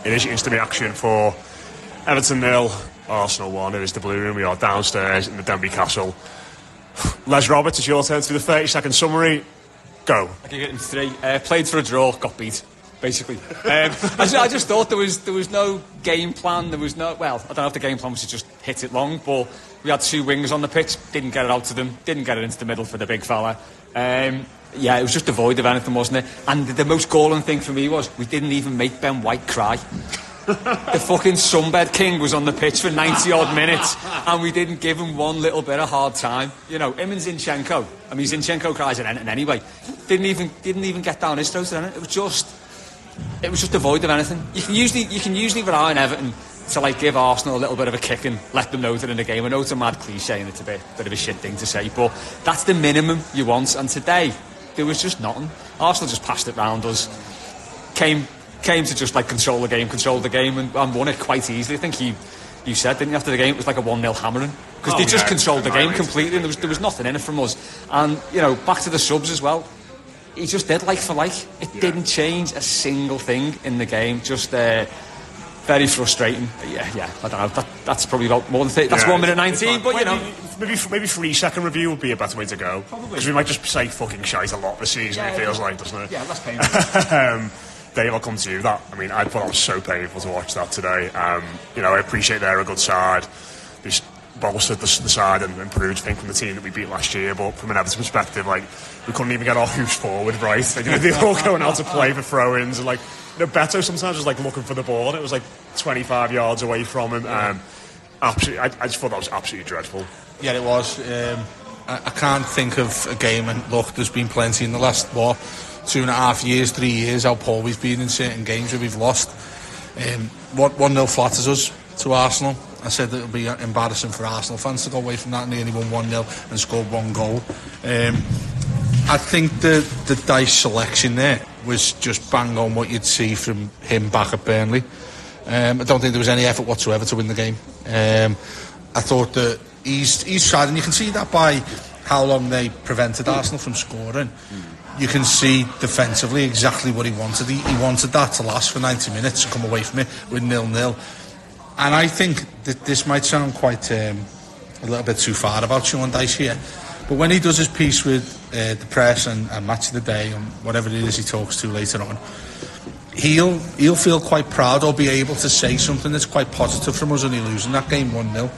It is instant reaction for Everton 0, Arsenal 1. It is the Blue Room. We are downstairs in the Denby Castle. Les Roberts, it's your turn to do the 30-second summary. Go. I can get in 3. Played for a draw, got beat. Basically, I just thought there was no game plan. There was no. Well, I don't know if the game plan was to just hit it long, but we had 2 wingers on the pitch. Didn't get it out to them. Didn't get it into the middle for the big fella. Yeah, it was just devoid of anything, wasn't it? And the most galling thing for me was we didn't even make Ben White cry. The fucking Sunbed King was on the pitch for 90 odd minutes, and we didn't give him one little bit of hard time. You know, him and Zinchenko. I mean, Zinchenko cries at anything anyway. Didn't even get down his throat at anything. It was just devoid of anything. You can usually rely on Everton to like give Arsenal a little bit of a kick and let them know they're in the game. I know it's a mad cliche and it's a bit of a shit thing to say, but that's the minimum you want. And today there was just nothing. Arsenal just passed it round us. Came to just like control the game and won it quite easily. I think you said, didn't you, after the game it was like a 1-0 hammering because they just controlled the game completely and there was nothing in it from us. And you know, back to the subs as well. He just did like for like. It didn't change a single thing in the game. Just very frustrating. Yeah. I don't know. That's probably about more than 30. That's 1 minute 19. But you know, maybe 3-second review would be a better way to go. Because we might just say fucking shite a lot this season. It feels like, doesn't it? Yeah, that's painful. Dave, I'll come to you. I thought it was so painful to watch that today. You know, I appreciate they're a good side. They bolstered the side and improved, I think, from the team that we beat last year. But from an Everton perspective, like, we couldn't even get our hoops forward right. Like, you know, they were all going out to play for throw-ins. And, like, you know, Beto sometimes was, like, looking for the ball. And it was, like, 25 yards away from him. Absolutely, I just thought that was absolutely dreadful. Yeah, it was. I can't think of a game, and look, there's been plenty in the last, 2.5 years, 3 years, how poor we've been in certain games where we've lost. 1-0 flatters us to Arsenal. I said that it would be embarrassing for Arsenal fans to go away from that, and they only won 1-0 and scored 1 goal. I think the Dice selection there was just bang on what you'd see from him back at Burnley. I don't think there was any effort whatsoever to win the game. I thought that he's tried, and you can see that by how long they prevented Arsenal from scoring. You can see defensively exactly what he wanted. He wanted that to last for 90 minutes, to come away from it with 0-0. And I think that this might sound quite a little bit too far about Sean Dyche here, but when he does his piece with the press and Match of the Day and whatever it is he talks to later on, he'll feel quite proud or be able to say something that's quite positive from us only losing that game 1-0.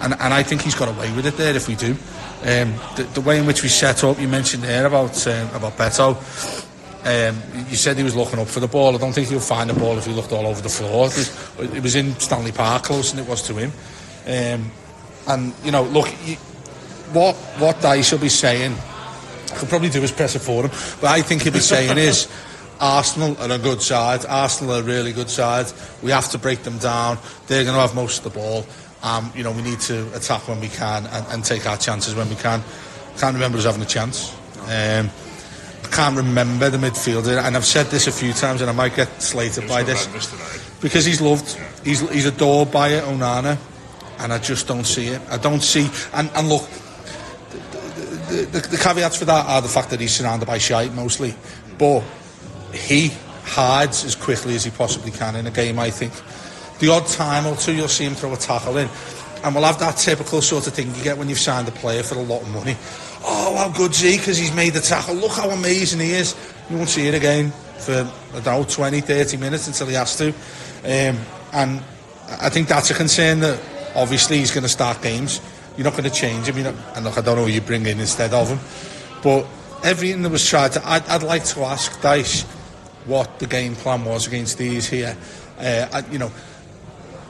And I think he's got away with it there if we do. The way in which we set up, you mentioned there about Beto. You said he was looking up for the ball. I don't think he'll find the ball if he looked all over the floor. It was in Stanley Park close, and it was to him. And you know, look, what Dice will be saying, I could probably do is press it for him, but I think he'll be saying is, Arsenal are a good side. Arsenal are a really good side. We have to break them down. They're going to have most of the ball. You know, we need to attack when we can and take our chances when we can. Can't remember us having a chance. I can't remember the midfielder, and I've said this a few times, and I might get slated by this because he's loved, he's adored by it, Onana, and I just don't see it. I don't see, and look, the caveats for that are the fact that he's surrounded by shite mostly, but he hides as quickly as he possibly can in a game. I think the odd time or two you'll see him throw a tackle in, and we'll have that typical sort of thing you get when you've signed a player for a lot of money. Oh, how good's he because he's made the tackle, look how amazing he is. You won't see it again for, I don't know, 20-30 minutes until he has to. And I think that's a concern, that obviously he's going to start games, you're not going to change him, and look, I don't know who you bring in instead of him, but everything that was tried to, I'd like to ask Dice what the game plan was against these here. You know,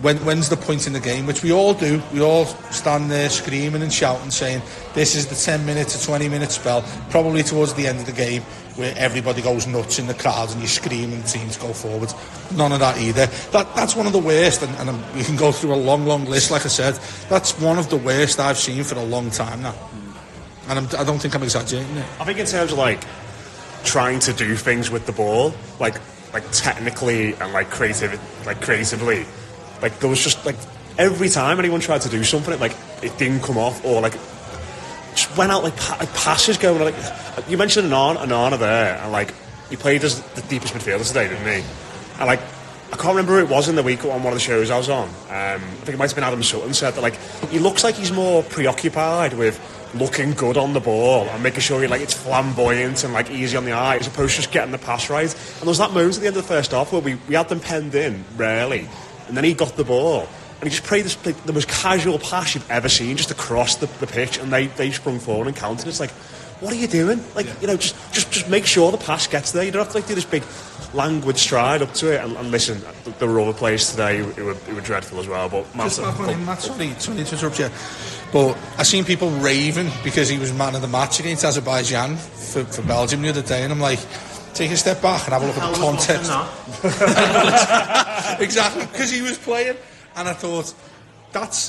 when's the point in the game, which we all do, we all stand there screaming and shouting saying this is the 10-minute to 20-minute spell, probably towards the end of the game, where everybody goes nuts in the crowd and you scream and teams go forward. None of that either. That's one of the worst, and we can go through a long list. Like I said, that's one of the worst I've seen for a long time now, and I don't think I'm exaggerating it. I think in terms of like trying to do things with the ball, like technically and like creatively, like there was just like every time anyone tried to do something, it didn't come off, or like just went out like passes going like, you mentioned Onana there, and like he played as the deepest midfielder today, didn't he? And like I can't remember who it was in the week on one of the shows I was on. I think it might have been Adam Sutton said that, like, he looks like he's more preoccupied with looking good on the ball and making sure it's flamboyant and like easy on the eye, as opposed to just getting the pass right. And there was that moment at the end of the first half where we had them penned in, rarely, and then he got the ball and he just played the most casual pass you've ever seen, just across the pitch, and they sprung forward and counted. It's like, what are you doing? Like, just make sure the pass gets there. You don't have to do this big languid stride up to it. And listen, there were other players today who were dreadful as well. But Matt, sorry to interrupt you, but I seen people raving because he was man of the match against Azerbaijan for Belgium the other day, and I'm like, take a step back and have a look at the context. Exactly, because he was playing, and I thought,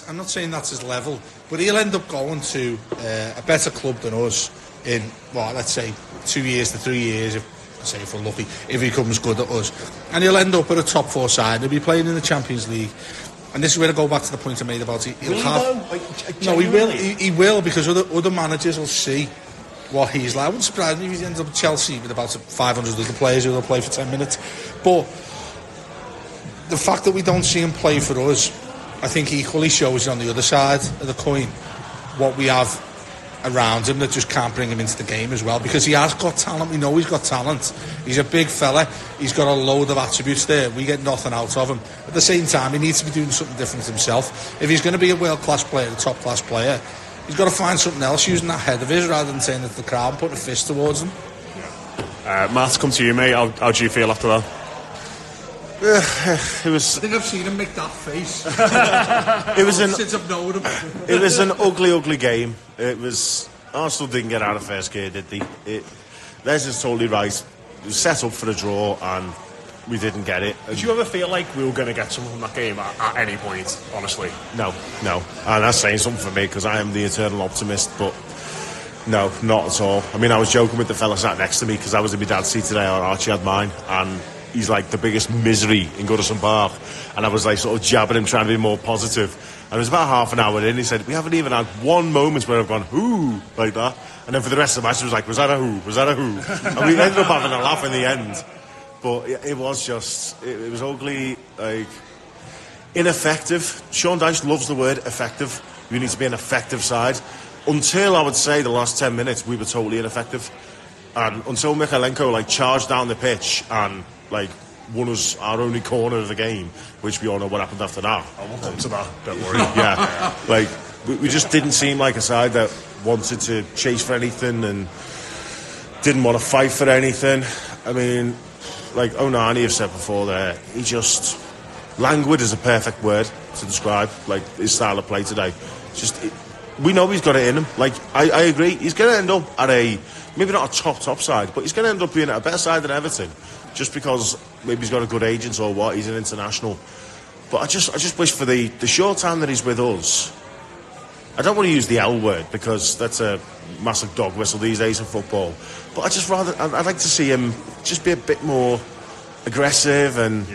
I'm not saying that's his level, but he'll end up going to a better club than us in, let's say 2 years to 3 years, if we're lucky, if he comes good at us, and he'll end up at a top 4 side. He'll be playing in the Champions League, and this is where I go back to the point I made about it. He will. He will, because other managers will see what he's like. I wouldn't surprise me if he ends up at Chelsea with about 500 other players who will play for 10 minutes. But the fact that we don't see him play for us, I think equally shows on the other side of the coin what we have around him that just can't bring him into the game as well, because he has got talent. We know he's got talent. He's a big fella. He's got a load of attributes there. We get nothing out of him. At the same time, he needs to be doing something different himself. If he's going to be a world-class player, a top-class player, he's got to find something else using that head of his, rather than saying it to the crowd and putting a fist towards him. Matt, come to you, mate. How do you feel after that? It was. I think I've seen him make that face. Since I've known him. It was an ugly game. It was. Arsenal didn't get out of first gear, did they? Les is totally right. It was set up for a draw, and we didn't get it. Did you ever feel like we were going to get something from that game at any point? Honestly, no. And that's saying something for me, because I am the eternal optimist. But no, not at all. I mean, I was joking with the fella sat next to me, because I was in my dad's seat today, or Archie had mine, and he's like the biggest misery in Goodison Park, and I was like sort of jabbing him, trying to be more positive. And it was about half an hour in, he said, we haven't even had one moment where I've gone, ooh, like that. And then for the rest of the match, it was like, was that a who? Was that a who? And we ended up having a laugh in the end. But it was just, it was ugly, like, ineffective. Sean Dyche loves the word effective. We need to be an effective side. Until, I would say, the last 10 minutes, we were totally ineffective. And until Mikhailenko, charged down the pitch and, won us our only corner of the game, which we all know what happened after that. I will come to that, don't worry. Yeah, we just didn't seem like a side that wanted to chase for anything and didn't want to fight for anything. I mean, like Onani have said before there, he just... Languid is a perfect word to describe, his style of play today. We know he's got it in him. I agree, he's going to end up at maybe not a top side, but he's going to end up being at a better side than Everton, just because maybe he's got a good agent or what, he's an international. But I just wish for the short time that he's with us, I don't want to use the L word, because that's a massive dog whistle these days in football, but I'd like to see him just be a bit more aggressive and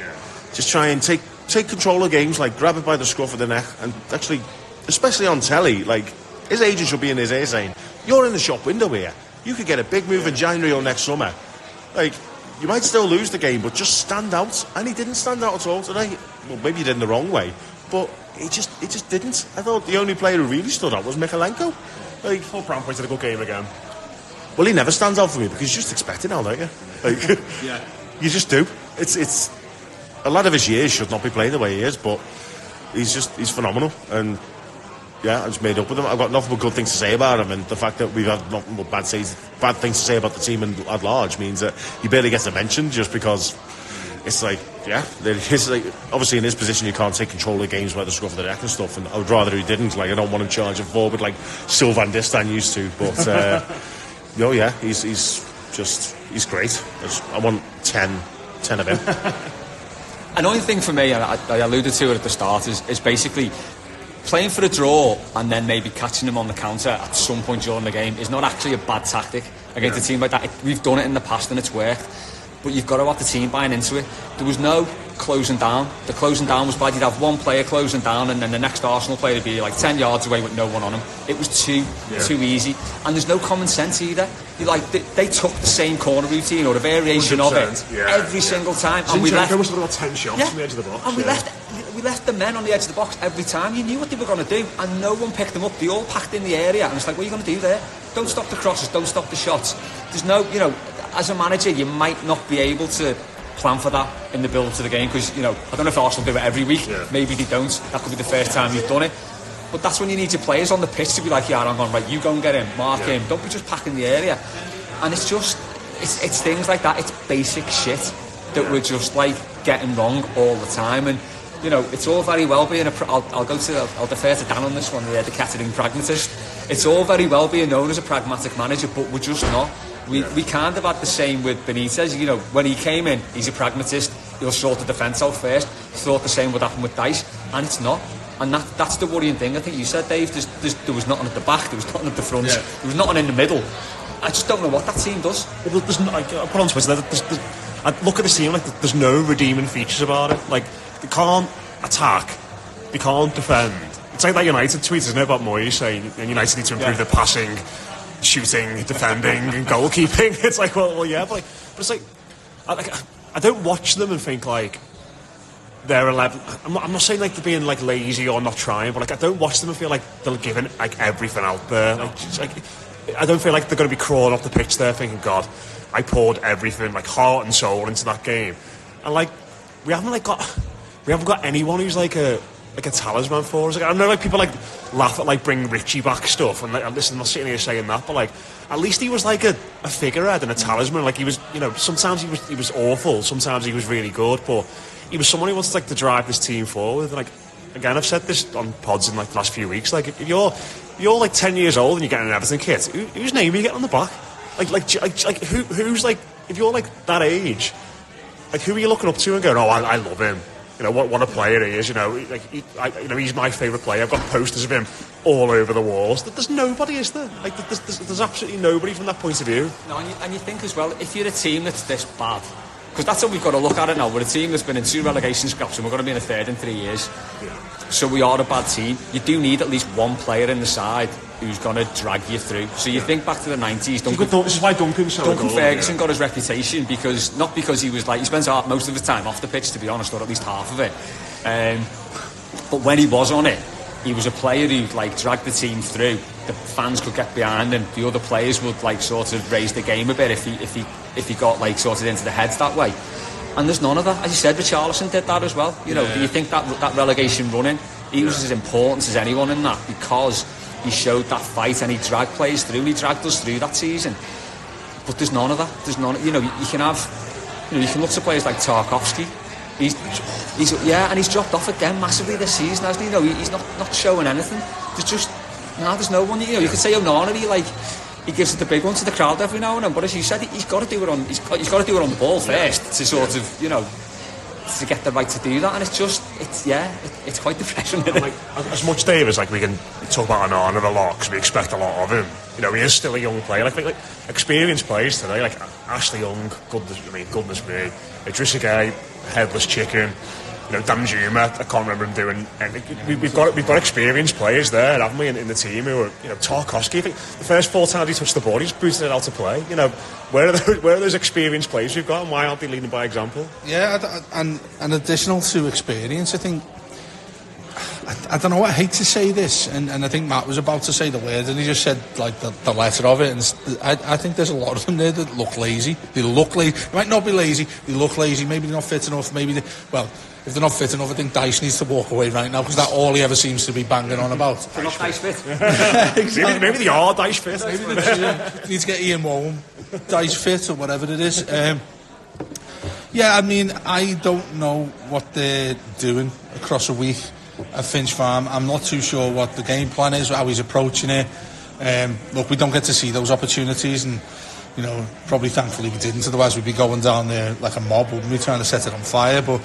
just try and take control of games, grab it by the scruff of the neck, and actually, especially on telly, his agent should be in his ear saying, you're in the shop window here, you could get a big move in January or next summer. You might still lose the game, but just stand out. And he didn't stand out at all today. Well, maybe he did in the wrong way, but he just didn't. I thought the only player who really stood out was Mikhailenko. Full Prampoint had a good game again. Well, he never stands out for me, because you just expect it now, don't you? Yeah. You just do. It's a lot of his years should not be playing the way he is, but he's phenomenal. And yeah, I just made up with him. I've got nothing but good things to say about him, and the fact that we've had nothing but bad things to say about the team at large means that he barely gets a mention, just because it's obviously in his position you can't take control of games by the scruff of the neck and stuff, and I would rather he didn't. I don't want him charging forward like Sylvan Distan used to, but he's great. I want 10 of him. An only thing for me, and I alluded to it at the start, is basically playing for a draw and then maybe catching them on the counter at some point during the game is not actually a bad tactic against a team like that. We've done it in the past and it's worked. but you've got to have the team buying into it. There was no closing down. The closing down was bad. You'd have one player closing down, and then the next Arsenal player would be like 10 yards away with no one on him. It was too easy, and there's no common sense either. They took the same corner routine or a variation of it every single time, and we left. Must have got 10 shots from the edge of the box, and we left the men on the edge of the box every time. You knew what they were going to do, and no one picked them up. They all packed in the area, and it's like, what are you going to do there? Don't stop the crosses, don't stop the shots. There's no, as a manager, you might not be able to plan for that in the build to the game, because I don't know if Arsenal do it every week. Maybe they don't. That could be the first time you've done it, but that's when you need your players on the pitch to be like, I'm going, right, you go and get him, mark him, don't be just packing the area. And it's just it's things like that. It's basic shit that we're just like getting wrong all the time. And it's all very well being I'll defer to Dan on this one, the Kettering pragmatist. It's all very well being known as a pragmatic manager, but we're just not. We kind of had the same with Benitez. When he came in, he's a pragmatist. He'll sort the defence out first. Thought the same would happen with Dice, and it's not. And that's the worrying thing. I think you said, Dave, there was nothing at the back, there was nothing at the front, there was nothing in the middle. I just don't know what that team does. Well, I put on Twitter, I look at this team like there's no redeeming features about it. Like, they can't attack, they can't defend. It's like that United tweet, isn't it, about Moyes saying United need to improve their passing, shooting, defending and goalkeeping. It's like, well, yeah, but it's like I don't watch them and think like they're 11. I'm not saying like they're being like lazy or not trying, but like I don't watch them and feel like they're giving like everything out there. Like I don't feel like they're going to be crawling off the pitch there thinking, God, I poured everything, like heart and soul, into that game. And like we haven't got anyone who's like a talisman for us. Like, I know like people like laugh at like bring Richie back stuff, and like listen, I'm not sitting here saying that, but like at least he was like a figurehead and a talisman. Like he was, sometimes he was awful, sometimes he was really good, but he was someone who wants like to drive this team forward. And, like again, I've said this on pods in like the last few weeks. Like if you're like 10 years old and you're getting an Everton kit, whose name are you getting on the back? Like who's like, if you're like that age, like who are you looking up to and going, oh, I love him. What a player he is. He's my favourite player. I've got posters of him all over the walls. There's nobody, is there? Like there's absolutely nobody from that point of view. No, and you think as well, if you're a team that's this bad, because that's how we've got to look at it now. We're a team that's been in 2 relegation scraps, and we're going to be in a third in 3 years. Yeah. So we are a bad team. You do need at least one player in the side who's going to drag you through. So you think back to the 90s. This is why Duncan Ferguson got his reputation, because he was like, he spends most of his time off the pitch, to be honest, or at least half of it. But when he was on it, he was a player who like dragged the team through. The fans could get behind him. The other players would like sort of raise the game a bit if he got like sorted into the heads that way. And there's none of that. As you said, Richarlison did that as well. Do you think that relegation running, he was as important as anyone in that, because he showed that fight and he dragged players through. He dragged us through that season. But there's none of that. There's none. You can look to players like Tarkowski. And he's dropped off again massively this season, hasn't he? He's not showing anything. There's no one. You could say Onana, he gives it the big one to the crowd every now and then. But as you said, he's got to do it on. He's got to do it on the ball first to sort of to get the right to do that. And it's quite depressing. Like, as much, Dave, as like we can talk about Onana a lot because we expect a lot of him. He is still a young player. Like experienced players today, like Ashley Young, goodness me, Idrissa Gueye, headless chicken. Dan Juma, I can't remember him doing. And we've got experienced players there, haven't we, in the team who are, Tarkowski. I think the first 4 times he touched the ball, he's booted it out to play. Where are those experienced players we've got, and why aren't they leading by example? Yeah, and additional to experience, I think. I don't know. I hate to say this, and I think Matt was about to say the word, and he just said like the letter of it. And I think there's a lot of them there that look lazy. They look lazy. They might not be lazy. They look lazy. Maybe they're not fit enough. If they're not fit enough, I think Dice needs to walk away right now, because that's all he ever seems to be banging on about. They're not Dice fit. Exactly. Maybe they are Dice fit. Maybe they need to get Ian Woan Dice fit or whatever it is. I don't know what they're doing across a week at Finch Farm. I'm not too sure what the game plan is, how he's approaching it. Look, we don't get to see those opportunities, and probably thankfully we didn't, otherwise we'd be going down there like a mob, wouldn't we, trying to set it on fire. But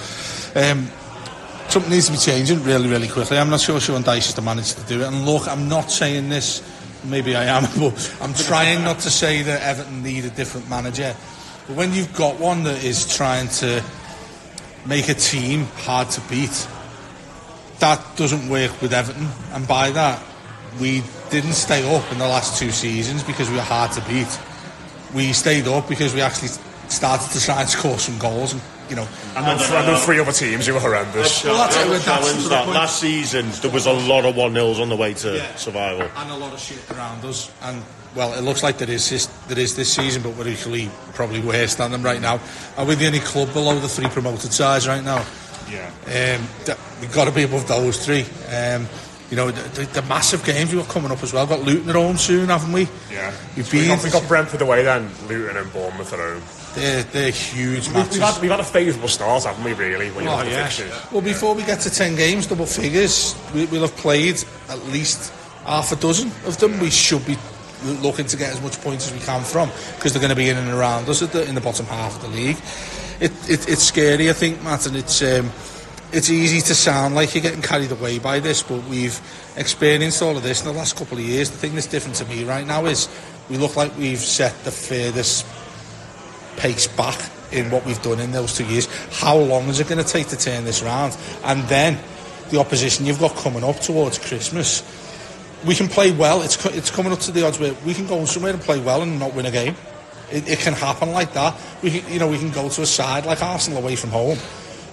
something needs to be changing really, really quickly. I'm not sure Sean Dyche is the manager to do it. And look, I'm not saying this, maybe I am, but I'm trying not to say that Everton need a different manager. But when you've got one that is trying to make a team hard to beat, that doesn't work with Everton. And by that, we didn't stay up in the last 2 seasons because we were hard to beat. We stayed up because we actually started to try and score some goals, and and then 3 other teams who were horrendous. Last season there was a lot of 1-0s on the way to survival, and a lot of shit around us. And well, it looks like there is this season, but we're equally probably worse than them right now. And we're the only club below the 3 promoted sides right now. Yeah, we've got to be above those 3. The massive games we've got coming up as well. We've got Luton at home soon, haven't we? Yeah. We've got Brentford away then, Luton and Bournemouth at home. They're huge matches. We've had a favourable start, haven't we, really, when you look at the fixtures? Well, before we get to 10 games, double figures, we'll have played at least half a dozen of them. We should be looking to get as much points as we can from, because they're going to be in and around us in the bottom half of the league. It's scary, I think, Matt, and it's easy to sound like you're getting carried away by this, but we've experienced all of this in the last couple of years. The thing that's different to me right now is we look like we've set the furthest pace back in what we've done in those 2 years. How long is it going to take to turn this around? And then the opposition you've got coming up towards Christmas, we can play well. It's coming up to the odds where we can go somewhere and play well and not win a game. It can happen like that. We can go to a side like Arsenal away from home.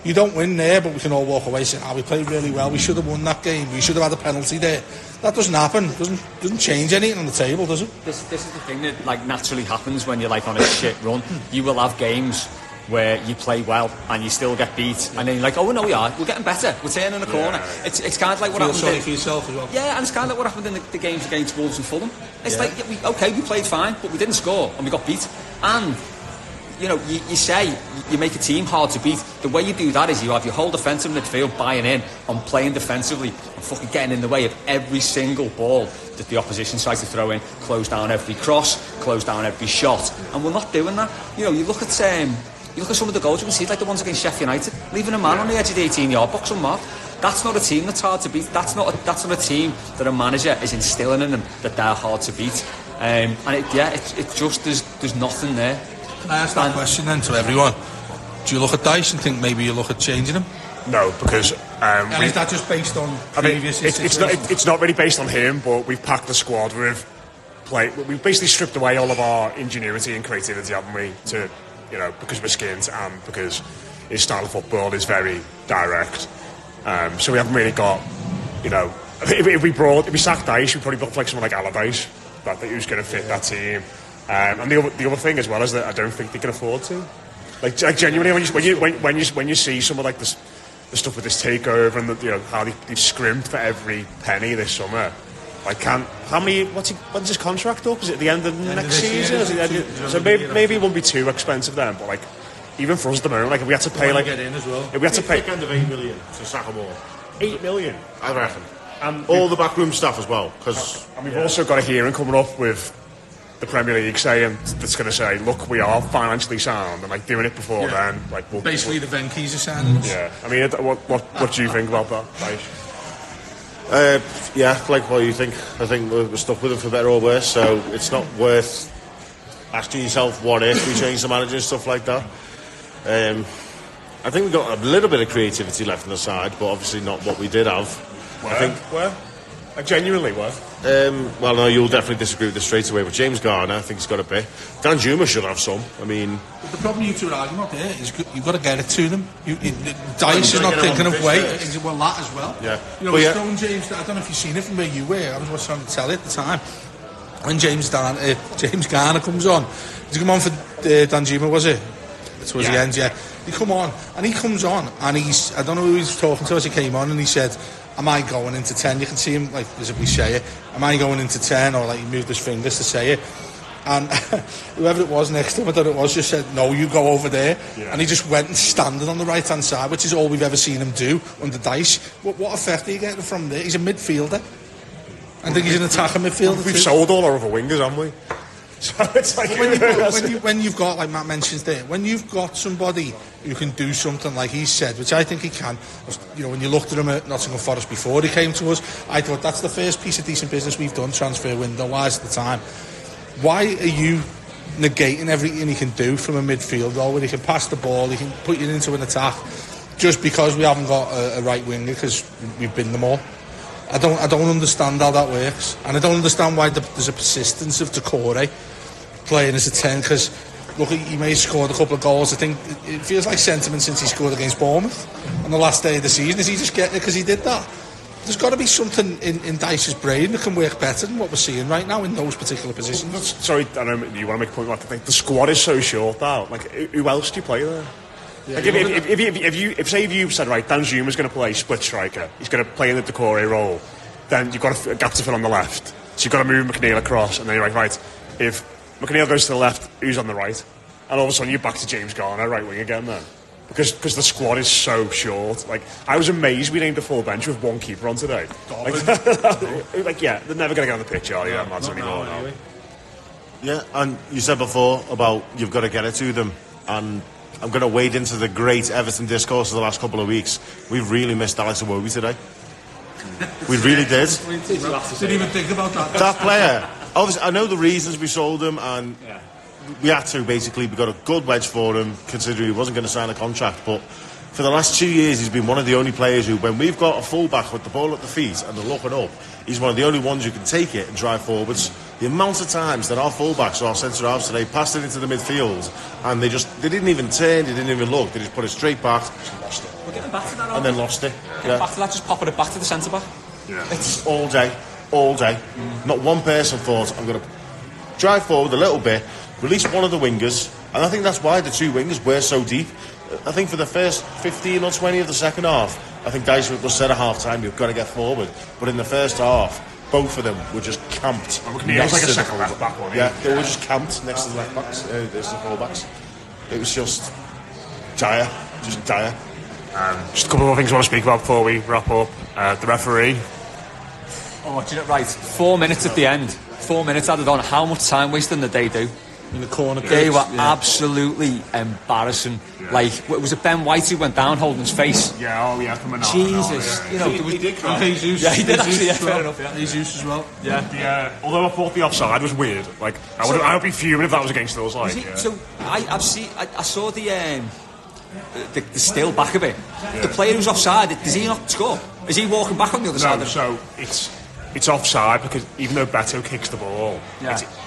You don't win there, but we can all walk away saying, we played really well, we should have won that game, we should have had a penalty there. That doesn't happen. Doesn't change anything on the table, does it? This is the thing that naturally happens when you're on a shit run. You will have games where you play well and you still get beat, and then you're like, oh no, we're getting better, we're turning a corner. It's kind of like what happened. Feel sorry for yourself as well. Yeah, and it's kind of like what happened in the games against Wolves and Fulham. It's we played fine, but we didn't score and we got beat. And you say you make a team hard to beat. The way you do that is you have your whole defensive midfield buying in on playing defensively and fucking getting in the way of every single ball that the opposition tries to throw in, close down every cross, close down every shot, and we're not doing that. You look at some of the goals, you can see like the ones against Sheffield United, leaving a man on the edge of the 18-yard box unmarked. That's not a team that's hard to beat. That's not a team that a manager is instilling in them that they're hard to beat. There's nothing there. Can I ask that question then to everyone? Do you look at Dice and think maybe you look at changing him? No, because... is that just based on previous... It's not really based on him, but we've packed the squad with... We've basically stripped away all of our ingenuity and creativity, haven't we? Because we're skint and because his style of football is very direct. So we haven't really got... If we sacked Dice, we'd probably put someone like Allardyce, that who's going to fit that team. And the other thing as well is that I don't think they can afford to. Like genuinely, when you see some of the stuff with this takeover and how they've scrimped for every penny this summer. When's his contract up? Is it at the end of next season? So maybe it won't be too expensive then. But even for us at the moment, if we had to pay get in as well. If we had to pay end of 8 million to sack them all. 8 million, I reckon. And all the backroom staff as well, because we've also got a hearing coming up with the Premier League saying that's going to say, look, we are financially sound, and doing it before then, basically the Venke's are sounding. Yeah, I mean, what do you think about that? What do you think? I think we're stuck with them for better or worse, so it's not worth asking yourself what if we change the manager and stuff like that. I think we've got a little bit of creativity left on the side, but obviously not what we did have. Where? Genuinely, what? Well, no, you'll definitely disagree with this straight away, but James Garner, I think he's got a bit. Dan Juma should have some. I mean... But the problem you two are arguing about there is you've got to get it to them. Dice is not thinking of way. Well, that as well. Yeah. Stone James, I don't know if you've seen it from where you were. I was watching on the telly at the time. When James Garner comes on. Did he come on for Dan Juma, was it? Towards the end, yeah. He comes on, and I don't know who he was talking to as he came on, and he said, am I going into 10? You can see him, as if we say it. Am I going into 10? Or he moved his fingers to say it. And whoever it was next to him, I thought it was, just said, no, you go over there. Yeah. And he just went and standing on the right-hand side, which is all we've ever seen him do under Dice. What effect are you getting from there? He's a midfielder. I think he's an attacking midfielder. We've sold all our other wingers, haven't we? So it's when you've got, like Matt mentions there, when you've got somebody who can do something like he said, which I think he can, when you looked at him at Nottingham Forest before he came to us, I thought that's the first piece of decent business we've done transfer window wise at the time. Why are you negating everything he can do from a midfield role, where he can pass the ball, he can put you into an attack, just because we haven't got a right winger, because we've been them all. I don't understand how that works, and I don't understand why there's a persistence of Decore playing as a 10, because look, he may have scored a couple of goals. I think it feels like sentiment since he scored against Bournemouth on the last day of the season. Is he just getting it because he did that? There's got to be something in Dyche's brain that can work better than what we're seeing right now in those particular positions. Sorry, I know you want to make a point about the squad is so short now. Like, who else do you play there? Yeah, like if you said, right, Dan Zuma's going to play split striker, he's going to play in the Decore role, then you've got a gap to fill on the left. So you've got to move McNeil across, and then you're like, right, if McNeil goes to the left, who's on the right? And all of a sudden you're back to James Garner, right wing again then. Because the squad is so short. Like, I was amazed we named a full bench with one keeper on today. Like, yeah, they're never going to get on the pitch, are they, them lads anymore? No. Yeah, and you said before about you've got to get it to them, and I'm going to wade into the great Everton discourse of the last couple of weeks. We've really missed Alex Iwobi today. We really did. Didn't even think about that. That player. Obviously, I know the reasons we sold him, and we had to, basically. We got a good wedge for him, considering he wasn't going to sign a contract. But for the last 2 years, he's been one of the only players who, when we've got a full-back with the ball at the feet and they're looking up, he's one of the only ones who can take it and drive forwards. The amount of times that our full-backs or our centre-halves today passed it into the midfield, and they didn't even turn, they didn't even look, they just put it straight back. Lost it. We're getting back to that, and then lost it. Back to that, just popping it back to the centre-back. Yeah. It's all day. Not one person thought, I'm going to drive forward a little bit, release one of the wingers, and I think that's why the two wingers were so deep. I think for the first 15 or 20 of the second half, I think Dyche was said at half-time, you've got to get forward. But in the first half, both of them were just camped. McNeil's like a second left back one. Yeah, they were just camped next to the left backs, next to the full backs. It was just dire. Just a couple more things I want to speak about before we wrap up. The referee. Oh, do you know, right, 4 minutes at the end. 4 minutes added on. How much time wasting did they do? In the corner. They were absolutely embarrassing. Yeah. Like, was it Ben White who went down holding his face? Yeah, coming out. Jesus, you know, he did cry. Jesus. Yeah, he did actually. Yeah, fair enough. Yeah. Jesus as well. Yeah. Although I thought the offside was weird. Like, I would be fuming if that was against us. Like, So I saw the still back of it. Yeah. The player who's offside, does he not score? Is he walking back on the other side? No, so it's offside because even though Beto kicks the ball,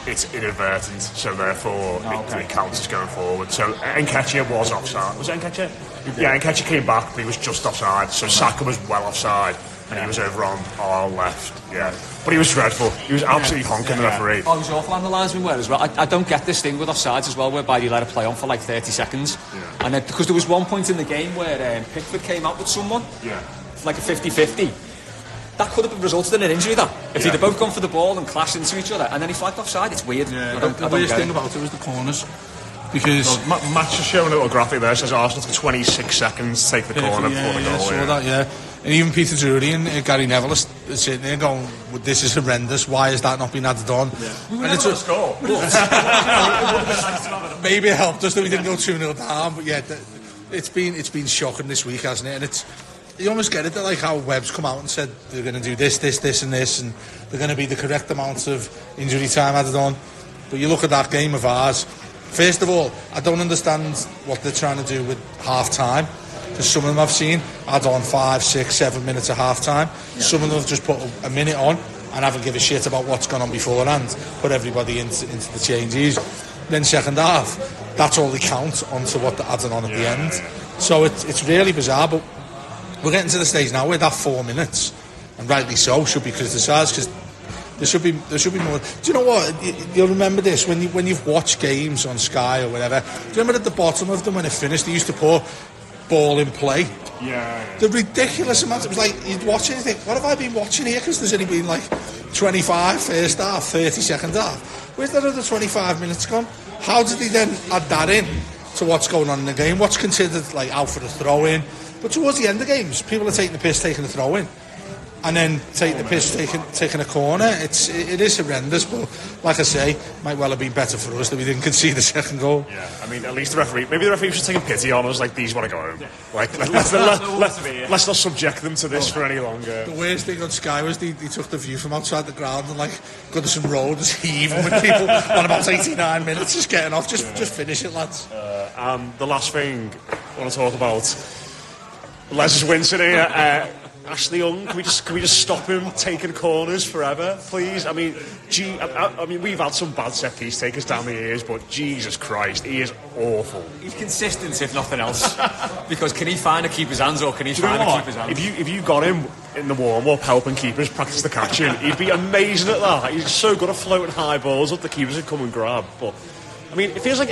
it's inadvertent, so therefore it counts as going forward. So Nketiah was offside. Was it Nketiah? Yeah, Nketiah came back, but he was just offside. So Saka was well offside, and he was over on our left. Yeah, but he was dreadful. He was absolutely honking the referee. Oh, he was awful, and the linesman were as well. I don't get this thing with offsides as well, whereby you let it play on for like 30 seconds. Yeah. And then, because there was one point in the game where Pickford came out with someone, like a 50-50. That could have resulted in an injury, that. If they'd have both gone for the ball and clashed into each other, and then he flagged offside, it's weird. Yeah, the weirdest thing about it was the corners. Because Matt's just showing a little graphic there. It says Arsenal took 26 seconds to take the corner before the goal. I saw that. And even Peter Drury and Gary Neville are sitting there going, well, this is horrendous, why has that not been added on? We were never going to score. Maybe it helped us that we didn't go 2-0 down, but it's been shocking this week, hasn't it? And you almost get it, that like how Webb's come out and said they're going to do this and this, and they're going to be the correct amount of injury time added on. But you look at that game of ours, first of all, I don't understand what they're trying to do with half-time, because some of them I've seen add on 5, 6, 7 minutes of half-time. Some of them have just put a minute on and haven't give a shit about what's gone on beforehand, put everybody into the changes. Then second half, that's all they count onto what they're adding on at the end. So it's really bizarre, but we're getting to the stage now where that 4 minutes, and rightly so, should be criticised, because there should be more. Do you know what? You'll remember this when you've watched games on Sky or whatever. Do you remember at the bottom of them when it finished, they used to put ball in play? Yeah. The ridiculous amount. It was like you'd watch it and think, what have I been watching here? Because there's only been like 25 first half, 30 second half. Where's that other 25 minutes gone? How did they then add that in to what's going on in the game? What's considered like out for the throw in? But towards the end of games, people are taking the piss, taking the throw in. and then take the piss taking a corner. It is horrendous, but like I say, might well have been better for us that we didn't concede the second goal. Yeah, I mean, at least the referee was taking pity on us, like, these want to go home. Like, let's not subject them to this for any longer. The worst thing on Sky was they took the view from outside the ground, and like Goodison Road was heaving with people on about 89 minutes just getting off. Just finish it, lads. The last thing I want to talk about, Les' win today. Ashley Young, can we just stop him taking corners forever, please? I mean, I mean, we've had some bad set piece takers down the years, but Jesus Christ, he is awful. He's consistent, if nothing else. Because can he find a keeper's hands, or can he find a keeper's hands? If you got him in the warm-up helping keepers practice the catching, he'd be amazing at that. He's so good at floating high balls that the keepers would come and grab. But I mean, it feels like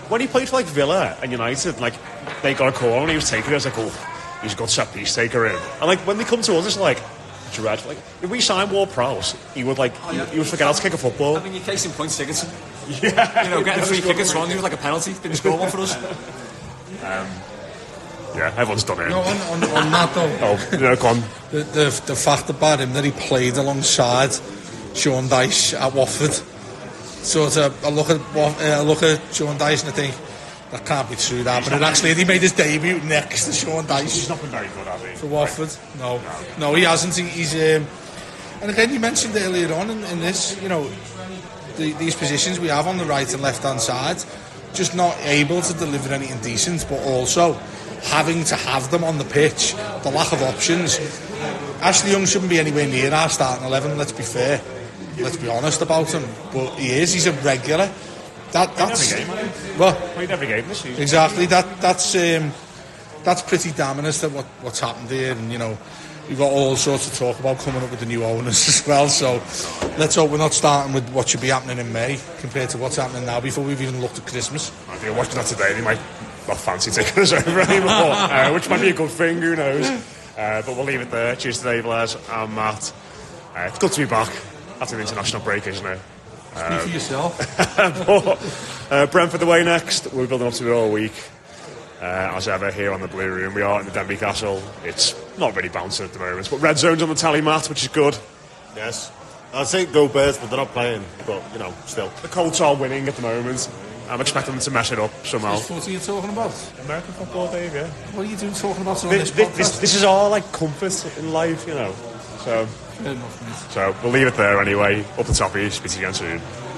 when he played for like Villa and United, like they got a call and he was taking it. I was like, oh, he's a good set piece taker in. And like when they come to us, it's like dread. Like if we signed Ward-Prowse, he would forget how to kick a football. I mean, you're case in point, Sigurdsson. Yeah, you know, getting a free kick at Swansea was like a penalty. Didn't score one for us. Yeah, everyone's done it. No, on that though. Oh, you know, go on. The fact about him that he played alongside Sean Dyche at Watford. So I look at Sean Dyche and I think that can't be true. But it actually he made his debut next to Sean Dyche. He's not been very good, has he? For Watford, no, he hasn't. He's and again, you mentioned earlier on in this, you know, these positions we have on the right and left hand side, just not able to deliver anything decent, but also having to have them on the pitch, the lack of options. Ashley Young shouldn't be anywhere near our starting 11, let's be fair. Let's be honest about him. But he is, he's a regular. That's every game, played every game this season. Exactly, that's pretty damning as to what's happened here. And you know, we've got all sorts of talk about coming up with the new owners as well, so let's hope we're not starting with what should be happening in May compared to what's happening now before we've even looked at Christmas. If you're watching that today, they might not fancy taking us over anymore, which might be a good thing, who knows. But we'll leave it there. Cheers to Dave, Les and Matt. It's good to be back after the international break, isn't it? Speak for yourself. Brentford away next. We're building up to it all week. As ever here on the Blue Room, we are in the Denby Castle. It's not really bouncing at the moment, but red zone's on the tally, Matt, which is good. Yes, I think go Bears, but they're not playing. But you know, still the Colts are winning at the moment. I'm expecting them to mess it up somehow. What are you talking about? American football, Dave. Yeah. What are you doing talking about on this podcast? This is our like comfort in life, you know. So. Fair enough, mate. So we'll leave it there anyway. Up the top of you. Speak to you again soon.